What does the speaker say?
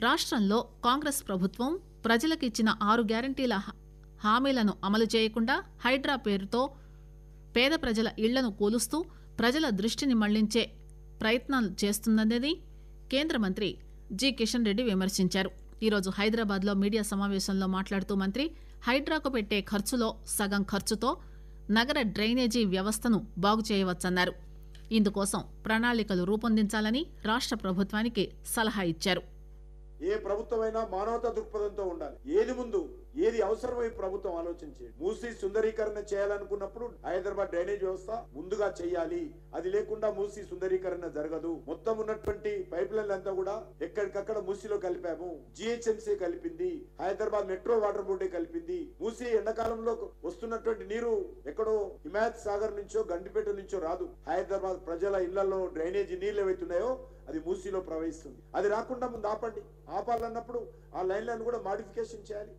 రాష్ట్రంలో కాంగ్రెస్ ప్రభుత్వం ప్రజలకు ఇచ్చిన 6 గ్యారంటీల హామీలను అమలు చేయకుండా హైడ్రా పేరుతో పేద ప్రజల ఇళ్లను కూలుస్తూ ప్రజల దృష్టిని మళ్లించే ప్రయత్నాలు చేస్తుందనేది కేంద్ర మంత్రి జి కిషన్ రెడ్డి విమర్శించారు. ఈరోజు హైదరాబాద్ లో మీడియా సమావేశంలో మాట్లాడుతూ మంత్రి హైడ్రాకు పెట్టే ఖర్చులో సగం ఖర్చుతో నగర డ్రైనేజీ వ్యవస్థను బాగు చేయవచ్చన్నారు. ఇందుకోసం ప్రణాళికలు రూపొందించాలని రాష్ట్ర ప్రభుత్వానికి సలహా ఇచ్చారు. ఏ ప్రభుత్వమైనా మానవతా దృక్పథంతో ఉండాలి. ఏది ముందు ఏది అవసరమై ప్రభుత్వం ఆలోచించి మూసీ సుందరీకరణ చేయాలనుకున్నప్పుడు హైదరాబాద్ డ్రైనేజ్ వ్యవస్థ ముందుగా చేయాలి. అది లేకుండా మూసీ సుందరీకరణ జరగదు. మొత్తం ఉన్నటువంటి పైప్ లైన్ అంతా కూడా ఎక్కడికక్కడ మూసీలో కలిపాము. జిహెచ్ఎంసీ కలిపింది, హైదరాబాద్ మెట్రో వాటర్ బోర్డే కలిపింది. మూసీ ఎండాకాలంలో వస్తున్నటువంటి నీరు ఎక్కడో హిమాయత్ సాగర్ నుంచో గండిపేట నుంచో రాదు. హైదరాబాద్ ప్రజల ఇళ్లలో డ్రైనేజీ నీళ్లు ఏవైతున్నాయో అది మూసీలో ప్రవహిస్తుంది. అది రాకుండా ముందు ఆపండి. ఆపాలన్నప్పుడు ఆ లైన్లను కూడా మాడిఫికేషన్ చేయాలి.